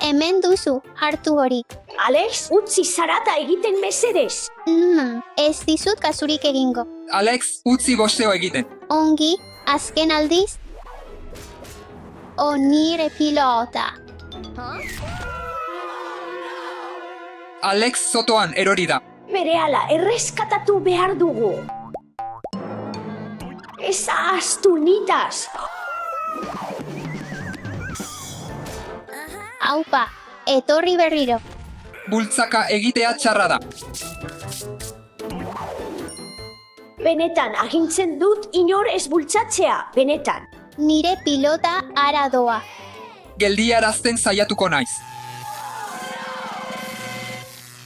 Hemen duzu, hartu hori. Alex, utzi zarata egiten mesedez. Ez dizut kasurik egingo. Alex, utzi bosteo egiten. Ongi, azken aldiz. Nire pilota. Alex zotoan erori da. Berehala, erreskatatu behar dugu. Ez ahaztu nitaz. Aupa, etorri berriro. Bultzaka egitea txarra da. Benetan, agintzen dut inor ez bultzatzea, benetan. Nire pilota ara doa. Geldiarazten saiatuko naiz.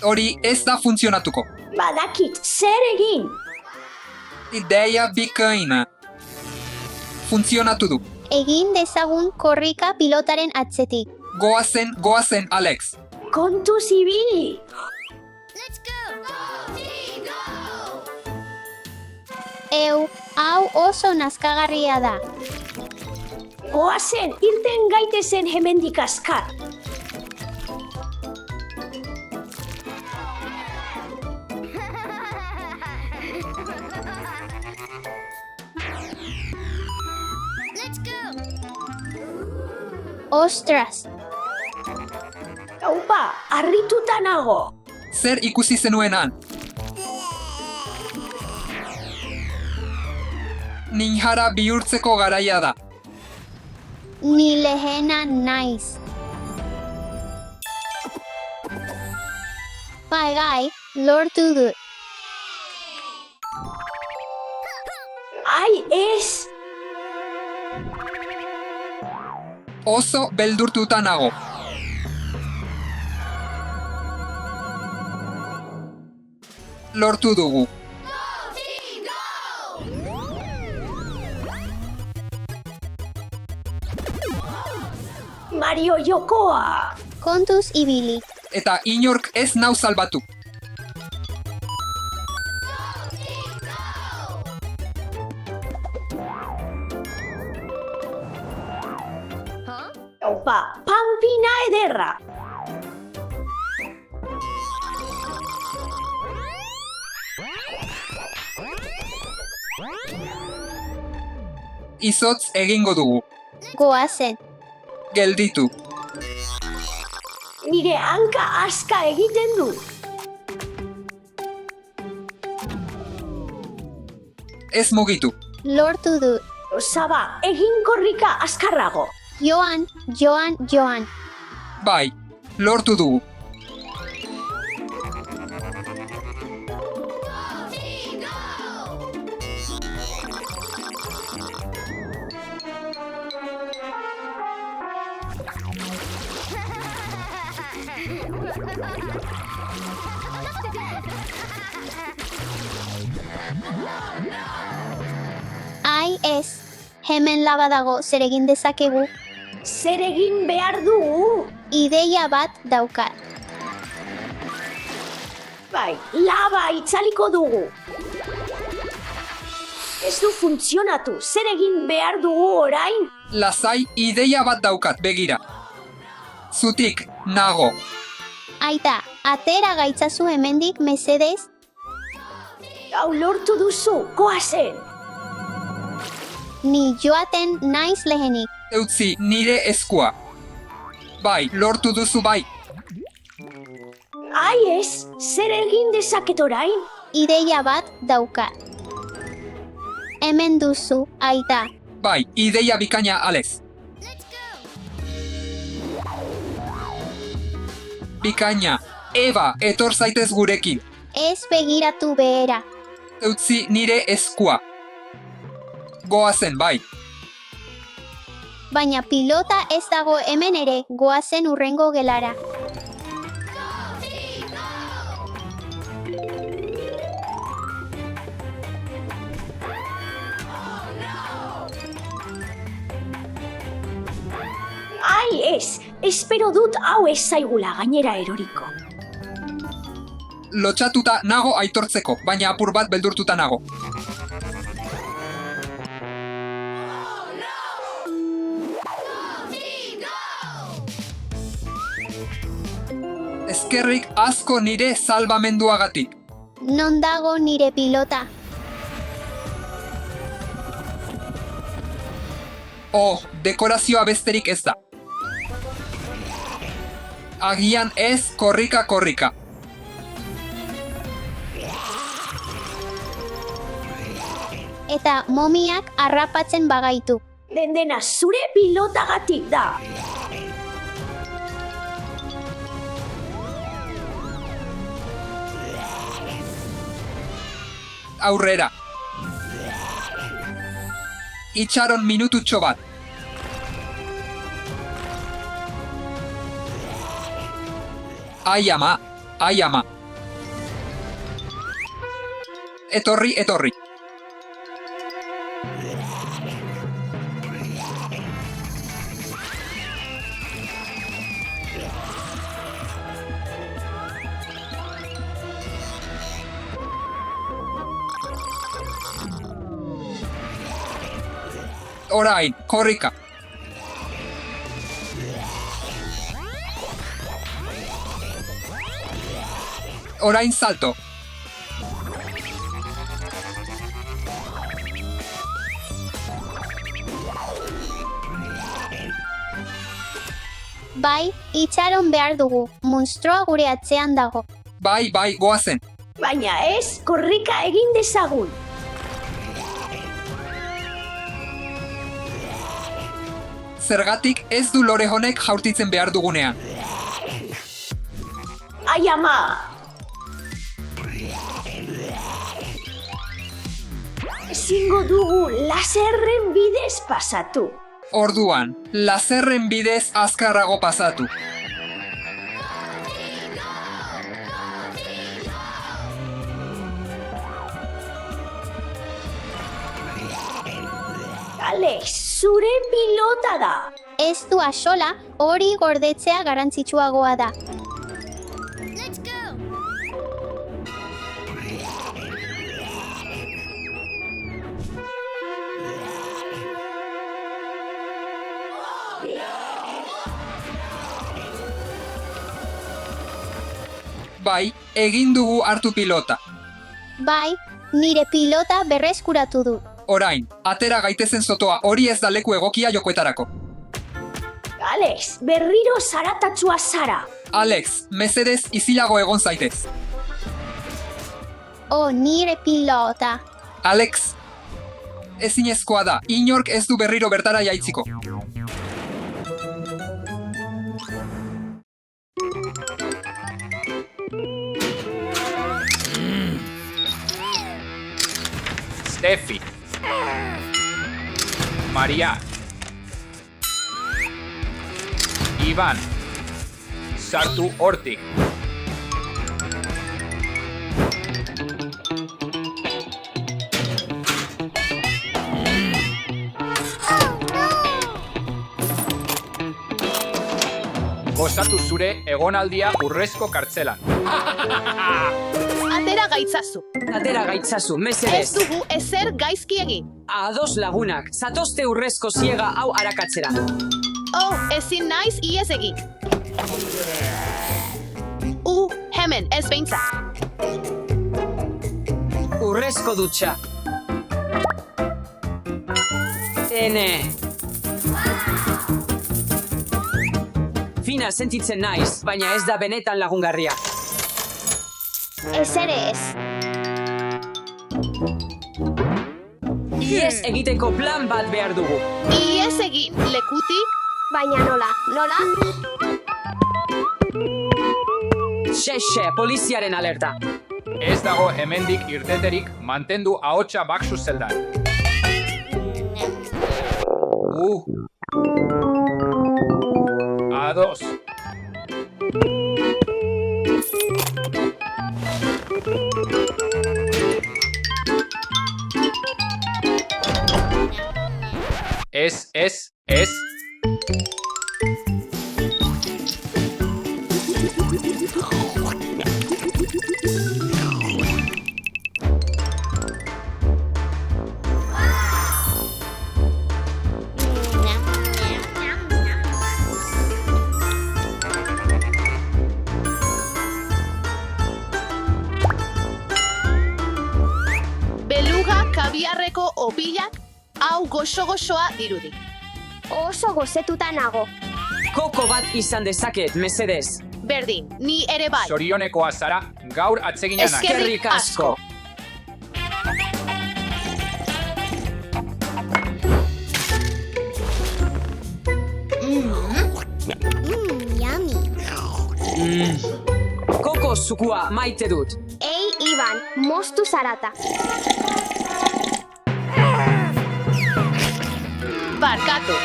Hori ez da funtzionatuko. Badakit, zer egin? Ideia bikaina. Funtzionatu du. Egin dezagun korrika pilotaren atzetik. Goazen, Alex. Kontuz ibili. Hau oso nazkagarria da. Goazen, irten gaitezen hemendik azkar. Ostras, Aupa, harrituta nago. Zer ikusi zenuenan? Ninjara bihurtzeko garaia da. ni lehena naiz. Gai, lortu dut. Ai, ez. Oso beldurtuta nago. Lortu dugu. Mario jokoa. Kontuz ibili. Eta inork ez nau salbatu. Aupa, pampina ederra. Izotz egingo dugu. Goazen. Gelditu. Nire hanka aska egiten du. Ez mugitu. Lortu dut. Osaba, egin korrika azkarrago. Joan. Bai, lortu dugu. Ai ez, hemen laba dago zer egin dezakegu. Zer egin behar dugu? Ideia bat daukat. Bai, laba itzaliko dugu. Ez du funtzionatu, zer egin behar dugu orain? Lasai ideia bat daukat, begira. Zutik, nago. Aita, atera gaitzazu hemendik mesedez. Hau lortu duzu, goazen. Ni joaten naiz lehenik. Eutzi nire eskua. Bai, lortu duzu bai. Ai ez, zer egin dezaket orain? Ideia bat daukat. Hemen duzu, aita. Bai, ideia bikaina, Alex. Bikaina, Eva, etor zaitez gurekin. Ez begiratu behera. Eutzi nire eskua. Goazen, bai. Baina pilota ez dago hemen ere, goazen urrengo gelara. Ai ez, espero dut hau ez zaigula gainera eroriko. Lotxatuta nago aitortzeko, baina apur bat beldurtuta nago. Eskerrik asko nire salbamenduagatik. Non dago nire pilota? Oh, dekorazioa besterik ez da. Agian ez korrika. Eta momiak harrapatzen bagaitu. Dena zure pilotagatik da. Aurrera. Itxaron minututxo bat. Ai ama. Etorri. Orain, korrika. Orain salto. Bai, itxaron behar dugu. Monstroa gure atzean dago. Bai, goazen. Baina ez, korrika egin dezagun. Zergatik ez du lore honek jaurtitzen behar dugunean. Ai ama! Ezingo dugu laserren bidez pasatu. Orduan, laserren bidez azkarrago pasatu. Alex, zure pilota da. Ez du axola, hori gordetzea garrantzitsuagoa da. Bai, egin dugu hartu pilota. Bai, nire pilota berreskuratu du. Orain, atera gaitezen zotoa, hori ez da leku egokia jokoetarako. Alex, berriro zaratatsua zara. Alex, mesedez izilago egon zaitez. Oh, nire pilota. Alex, ezinezkoa da, inork ez du berriro bertara jaitziko. Steffi. Maria. Ivan. Sartu hortik. Gozatu zure egonaldia urrezko kartzelan. Atera gaitzazu, Ez mesedez. dugu ezer gaizki egin. Ados lagunak, zatozte urrezko ziega hau arakatzera. Oh, ezin naiz iez egin. Hemen, ez behintzat. Urrezko dutxa. Ene. Fina sentitzen naiz, baina ez da benetan lagungarria. Ez ere ez. Iez egiteko plan bat behar dugu. Iez egin, lekutik. Baina nola? Xe, poliziaren alerta. Ez dago hemendik irteterik, mantendu ahotsa baksu zeldan. Ados. Ez. opilak, hau goxo-goxoa dirudi. Oso gozetuta nago. Koko bat izan dezaket, mesedez. Berdin, ni ere bai. Zorionekoa zara, gaur atseginak. Eskerrik asko. Koko zukua maite dut. Ei, Iban, moztu zarata. Barkatu.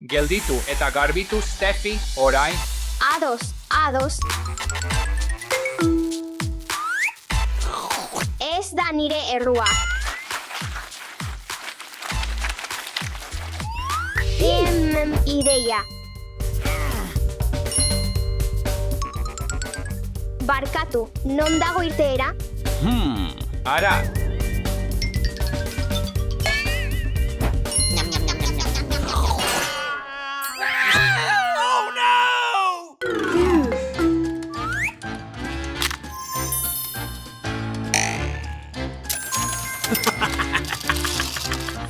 Gelditu eta garbitu Steffi, orain. Ados. Ez da nire errua. Ideia. Barkatu, non dago irteera? Ara,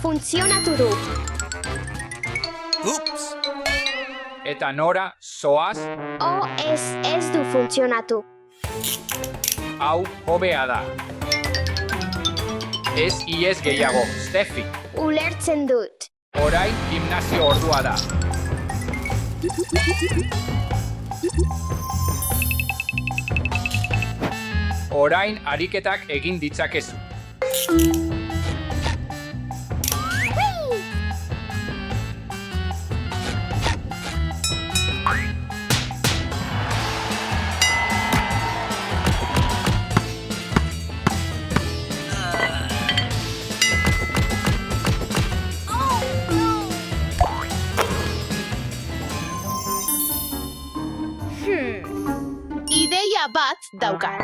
Funtzionatu du. eta nora, zoaz, Ez du funtzionatu. hau hobea da. Ez iez gehiago, Steffi. Ulertzen dut. Orain gimnasio ordua da. Orain ariketak egin ditzakezu. Ideia bat daukat.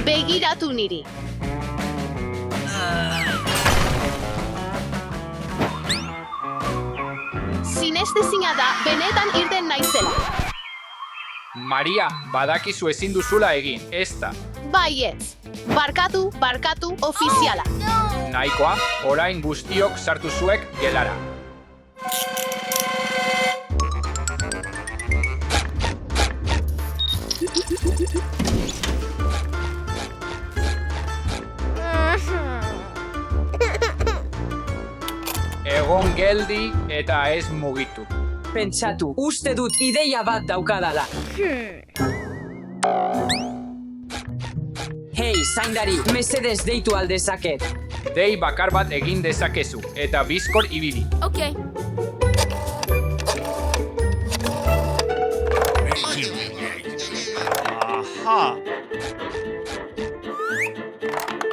Begiratu niri. Sinestezina da benetan irten naizela. Maria, badakizu ezin duzula egin, ez da. Baietz. Barkatu, ofiziala. Nahikoa, orain guztiok sartu zuek gelara. Egon geldi eta ez mugitu. Pentsatu, uste dut ideia bat daukadala. Hei, zaindari, mesedez deitu aldezaket. Dei bakar bat egin dezakezu, eta bizkor ibili. Okay.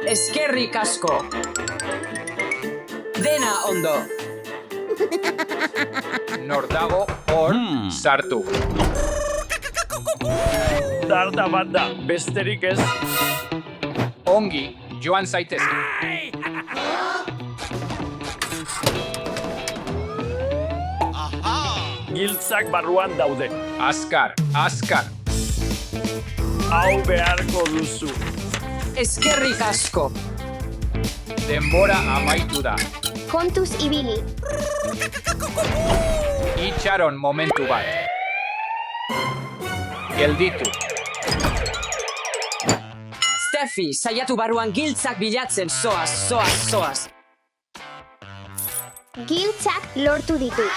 Eskerrik asko. Dena ondo. Nor dago hor sartu. Darda bat da, besterik ez. Ongi, joan zaitez. Giltzak barruan daude. Azkar. Hau beharko duzu. Eskerrik asko. Denbora amaitu da. Kontuz ibili. Itxaron momentu bat. Gelditu. Steffi, saiatu barruan giltzak bilatzen, zoaz. Giltzak lortu ditu.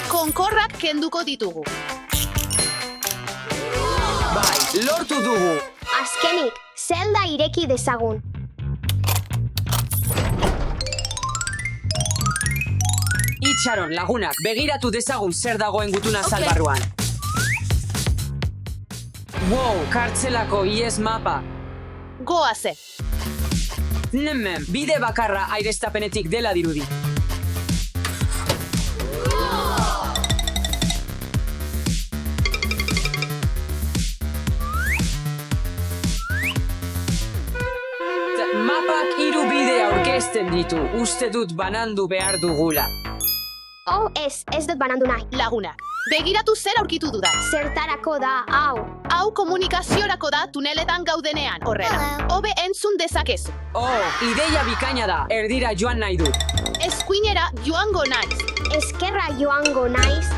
Konkorrak kenduko ditugu. Bai, lortu dugu. Azkenik, zelda ireki dezagun. Itxaron, lagunak, begiratu dezagun zer dagoen gutuna salbarruan. Wow, kartzelako iez mapa. Goaze. Nemen, bide bakarra aireztapenetik dela dirudi. Mapak 3 bide Nahasten ditu, uste dut banandu behar dugula. Oh, ez dut banandu nahi. Lagunak, begiratu zer aurkitu dudan. Zertarako da, hau. Hau komunikaziorako da tuneletan gaudenean, horrela. Hobe entzun dezakezu. Oh, ideia bikaina da, erdira joan nahi dut. Eskuinera joango naiz. Eskerra joango naiz.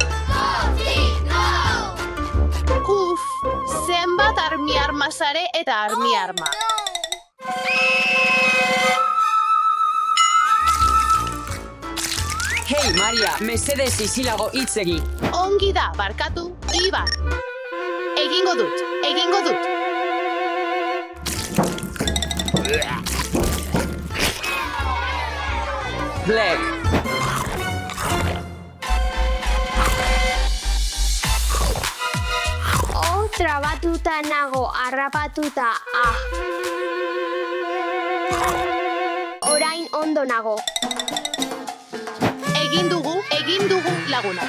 Uf, zenbat armi-arma zare eta armi-arma. Hei, Maria, mesedez izilago hitz egin. Ongi da, barkatu, Iban. Egingo dut. Black. Oh, trabatuta nago, harrapatuta, Orain ondo nago. Egin dugu lagunak.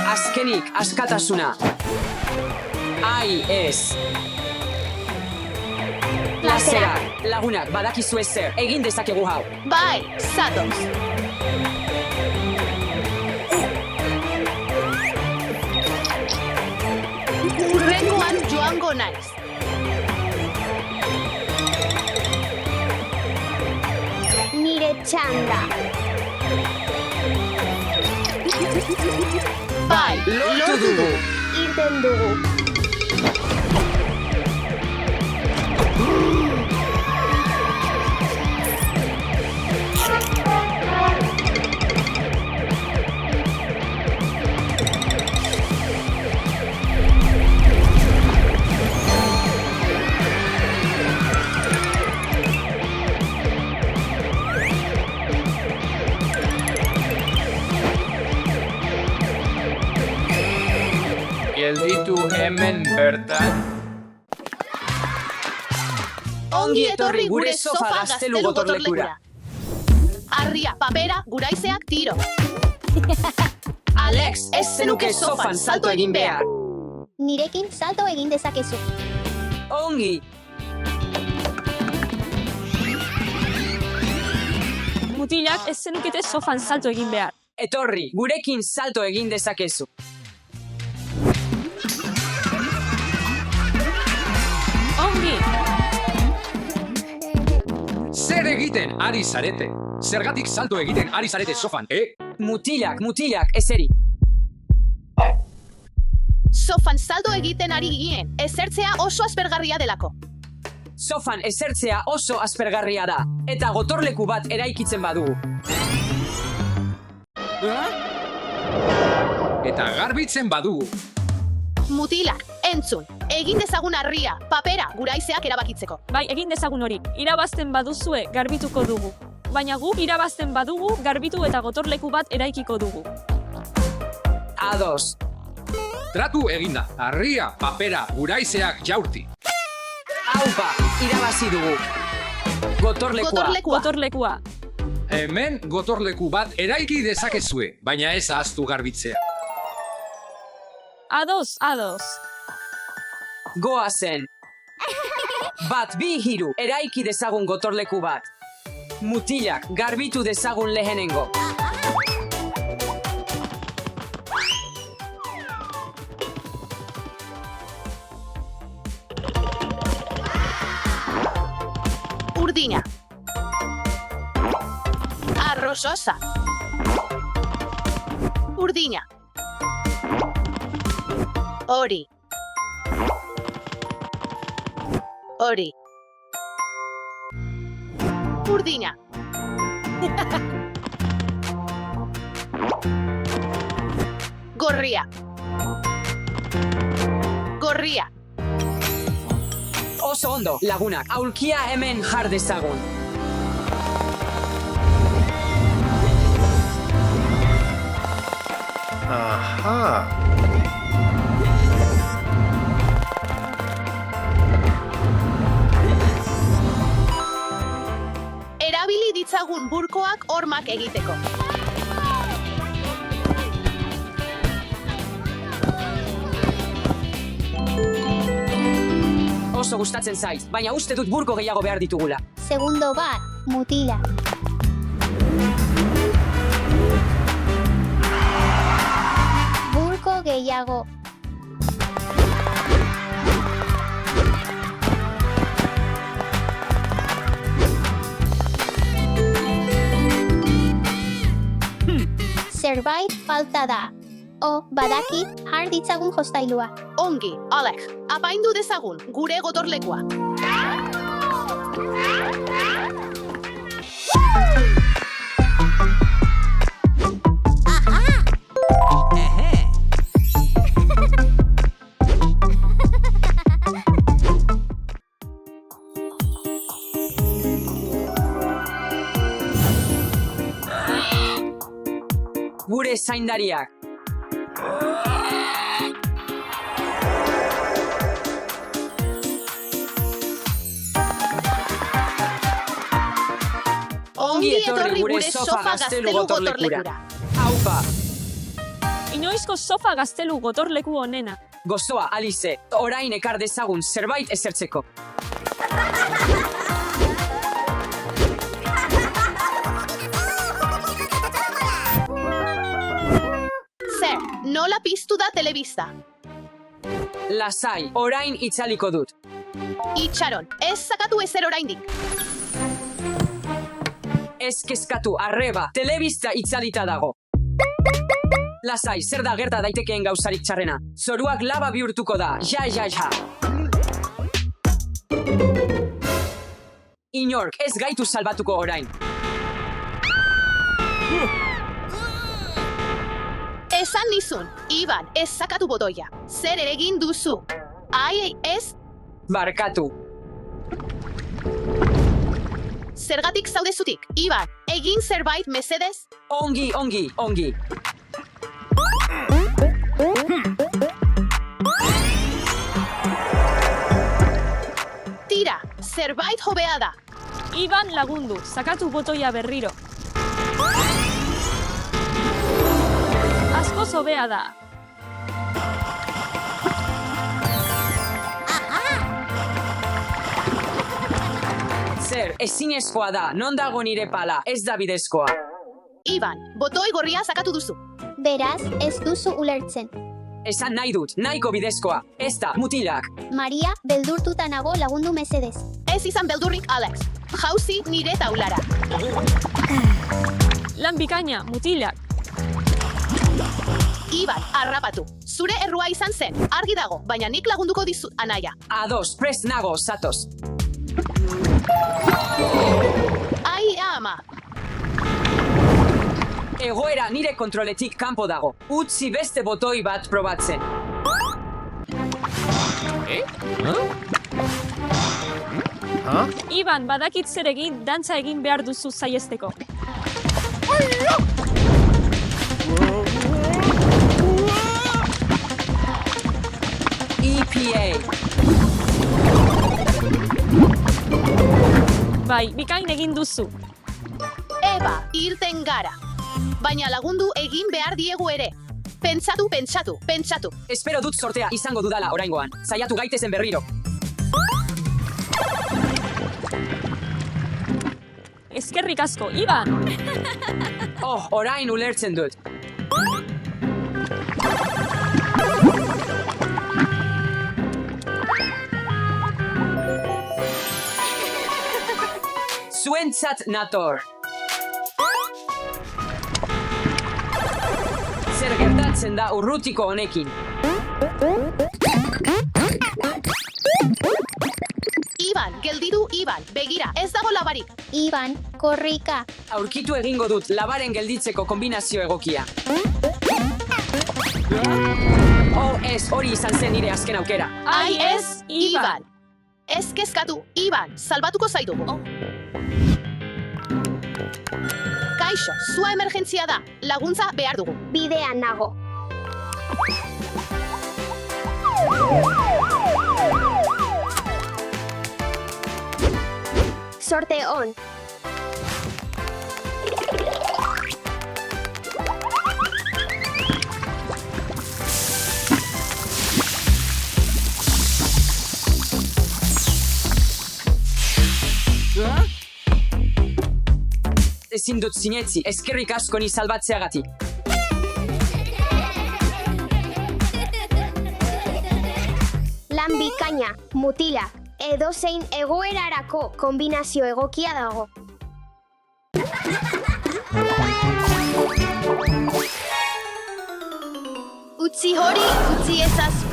Azkenik, askatasuna. Ai, ez. Plazera. Lagunak, badakizu ezer, egin dezakegu hau. Bai, zatoz. Urrengoan joango naiz. Nire txanda. Bai, Lortu dugu. Irten dugu. Gelditu hemen bertan. Ongi etorri gure sofa gaztelu gotorlekura. Arria, papera, guraizeak tiro. Alex, ez zenuke sofan salto egin behar. Nirekin salto egin dezakezu. Ongi. Mutilak ez zenukete sofan salto egin behar. Etorri, gurekin salto egin dezakezu. Ongi! Zer egiten ari zarete? Zergatik salto egiten ari zarete sofan, Mutilak, ezeri. Sofan salto egiten ari ginen, ezertzea oso aspergarria delako. Sofan ezertzea oso aspergarria da, eta gotorleku bat eraikitzen badugu. Eta garbitzen badugu. Mutilak, entzun, egin dezagun arria, papera, guraizeak erabakitzeko. Bai, egin dezagun hori. Irabazten baduzue garbituko dugu. Baina guk irabazten badugu garbitu eta gotorleku bat eraikiko dugu. Ados. Tratu eginda, arria, papera, guraizeak jaurti. Aupa, irabazi dugu. Gotorlekua. Hemen gotorleku bat eraiki dezakezue, baina ez ahaztu garbitzea. Ados. Goazen. Bat, bi, hiru, eraiki dezagun gotorleku bat. Mutilak, garbitu dezagun lehenengo. Urdina. Arrososa. Urdina. Hori. Urdina. Gorria. Oso ondo, lagunak, aulkia hemen jar dezagun. Aha. Erabili ditzagun burkoak hormak egiteko. Oso gustatzen zaiz, baina uste dut burko gehiago behar ditugula. Segundo bat, mutila. gehiago. Zerbait falta da. Badaki, har ditzagun jostailua. Ongi, Alex, apaindu dezagun gure gotorlekua. Gure zaindariak. Ongi etorri gure sofa gaztelu gotorlekura. Aupa, Inoizko sofa gaztelu gotorleku onena. gozoa, Alice, orain ekar dezagun zerbait ezertzeko. Zer, nola piztu da telebista? Lasai, orain itzaliko dut. Itxaron, ez zakatu ezer oraindik. Ez kezkatu, arreba, telebista itzalita dago. Lasai, zer da gerta daitekeen gauzarik txarrena. Zoruak laba bihurtuko da, ja. Inork, ez gaitu salbatuko orain. Esan nizun, Iban, ez zakatu botoia. Zer ere egin duzu? Ai, ez, Barkatu. zergatik zaudezutik. Iban, egin zerbait mesedez? Ongi. Tira, zerbait hobea da. Iban lagundu, sakatu botoia berriro. Askoz hobea da. Zer, ezinezkoa da, non dago nire pala, ez da bidezkoa. Iban, botoi gorria sakatu duzu. Beraz, ez duzu ulertzen. Esan nahi dut, nahiko bidezkoa, ez da, mutilak. Maria, beldurtuta nago lagundu mesedez. Ez izan beldurrik, Alex. Jauzi nire taulara. Lan bikaina, mutilak. Iban, harrapatu. Zure errua izan zen, argi dago, baina nik lagunduko dizut, anaia. Ados, prest nago, zatoz. Ai, ama. Egoera nire kontroletik kanpo dago. Utzi beste botoi bat probatzen. Iban, badakit zer egin, dantza egin behar duzu saiesteko. EPA. Bai, bikain egin duzu. Eba, irten gara. Baina lagundu egin behar diegu ere. Pentsatu. Espero dut sortea izango dudala oraingoan. Saiatu gaitezen berriro. Eskerrik asko, Iban! Orain ulertzen dut. Zuentzat nator. Zer gertatzen da urrutiko honekin? Iban, geldidu Iban, begira, ez dago labarik. Iban, korrika. Aurkitu egingo dut labaren gelditzeko kombinazio egokia. Ez, hori izan zen nire azken aukera. Ai ez, Iban. Ez kezkatu, Iban, salbatuko zaidugu. Kaixo, zua emergentzia da, laguntza behar dugu. Bidean nago. Sorte on. Ezin dut sinetzi, eskerrik asko ni salbatzeagatik. lan bikaina, mutilak, edozein egoerarako kombinazio egokia dago. Utzi hori, utzi ezazu.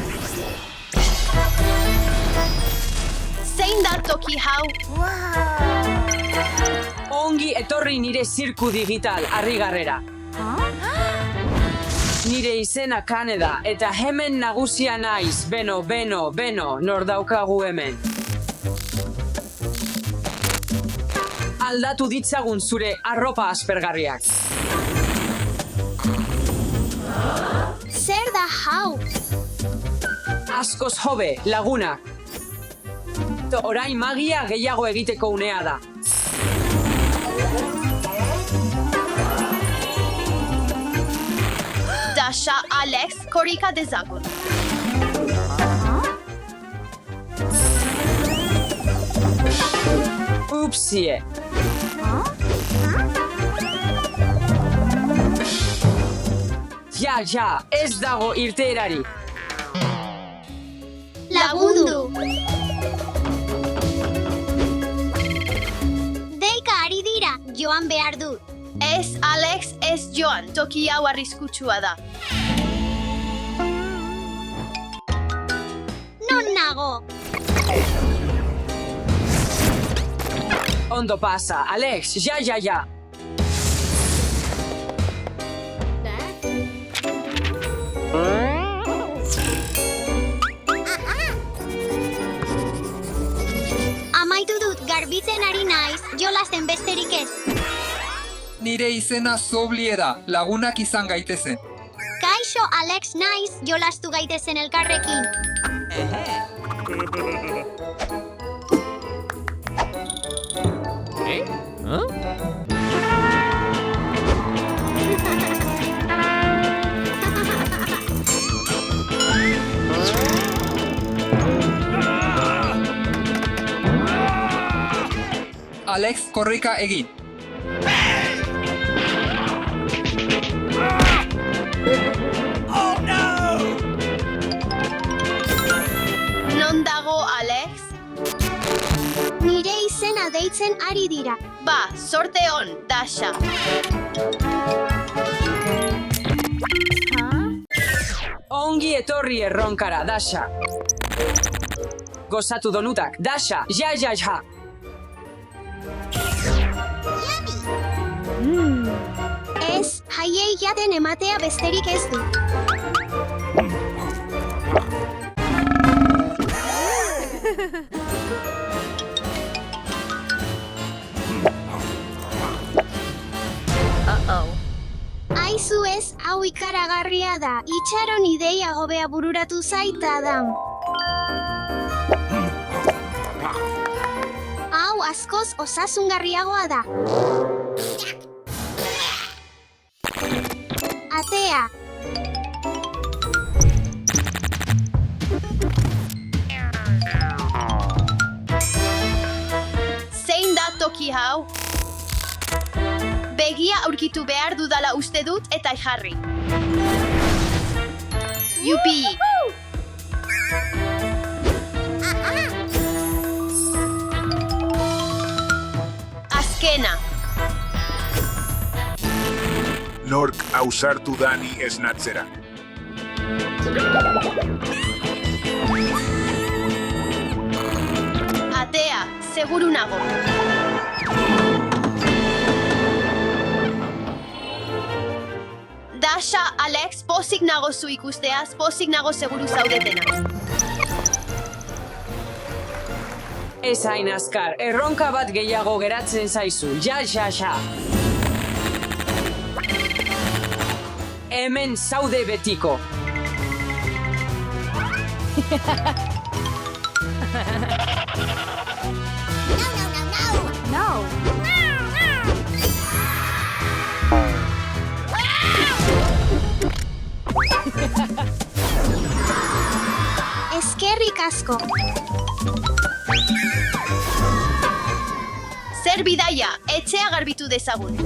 Zein da toki hau? Ongi etorri nire zirku digital harrigarrera. Nire izena Kane da, eta hemen nagusia naiz, beno, nor daukagu hemen. Aldatu ditzagun zure arropa aspergarriak. Zer da hau? Askoz hobe, lagunak. Orain magia gehiago egiteko unea da. Dasha, Alex, korrika dezagun. Upsie. Ja, ez dago irteerarik. Lagundu! Deika ari dira, joan behar dut. Ez, Alex, ez joan, toki hau arriskutsua da. Non nago? Ondo pasa, Alex, ja. Amaitu dut, garbitzen ari naiz, jolasten besterik ez. Nire izena Zoblie da, lagunak izan gaitezen. Kaixo, Alex naiz, jolastu gaitezen elkarrekin. Alex, korrika egin. Non dago, Alex? Nire izena deitzen ari dira. Ba, sorte on, Dasha. Ongi etorri erronkara, Dasha. Gozatu donutak, Dasha, ja. Ez, haiei jaten ematea besterik ez du. Aizu ez, hau ikaragarria da. Itxaron ideia hobea bururatu zaita Adam. Hau askoz osasungarriagoa da. Atea. Zein da toki hau? Begia aurkitu behar dudala uste dut eta jarri. Yupi! Azkena! Nork ausartu dani esnatzera. Atea, seguru nago. Dasha, Alex, pozik nago zu ikusteaz, pozik nago seguru zaudetena. Ez hain azkar, erronka bat gehiago geratzen zaizu, ja. Hemen zaude betiko. Eskerrik asko. Zer bidaia, etxea garbitu dezagun.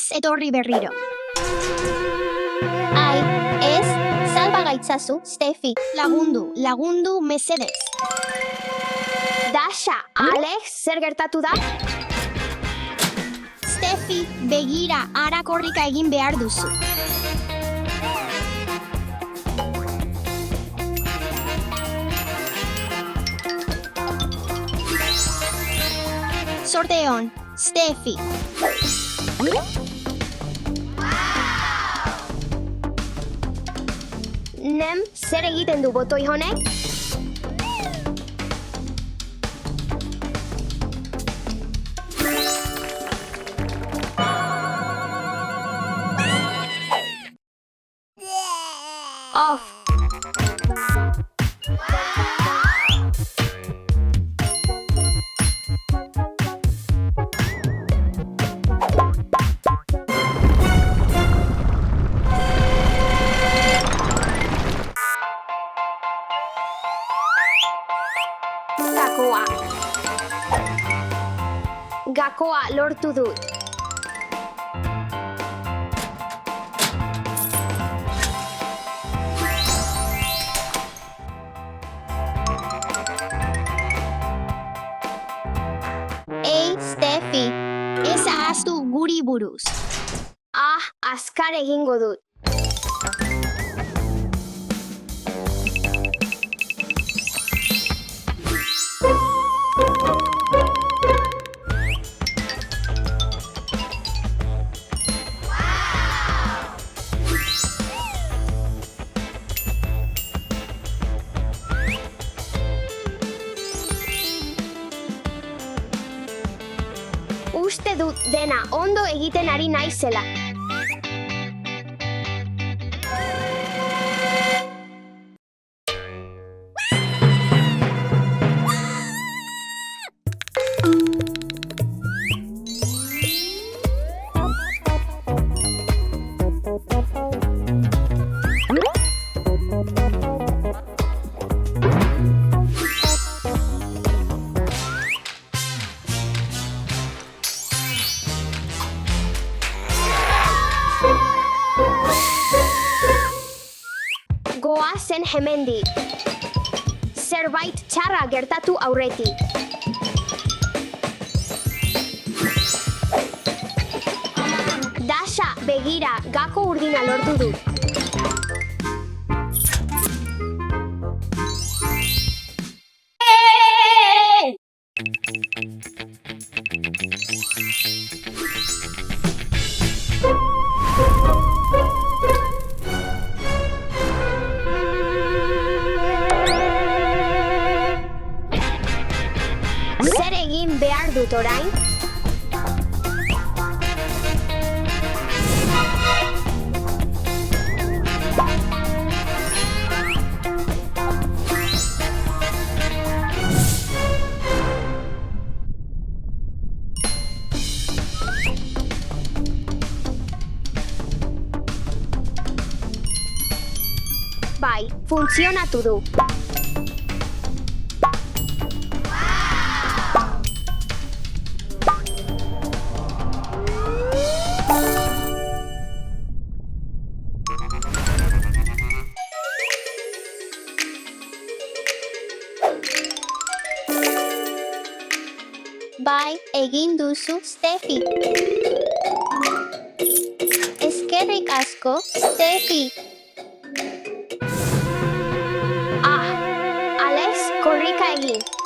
ez etorri berriro. Ai, ez, salba gaitzazu, Steffi. Lagundu, mesedez. Dasha, Alex, zer gertatu da? Steffi, begira, ara korrika egin behar duzu. Sorte on, Steffi. Nem, zer egiten du botoi honek? Off. Gakoa lortu dut. Ei, Steffi. Ez ahaztu guri buruz. Azkar egingo dut. Uste dut dena ondo egiten ari naizela. Goazen hemendik. Zerbait txarra gertatu aurretik. Dasha, begira, gako urdina lortu dut. Zer egin behar dut orain? Bai, funtzionatu du. Bai, egin duzu, Steffi. Eskerrik asko, Steffi. Alex, korrika egin.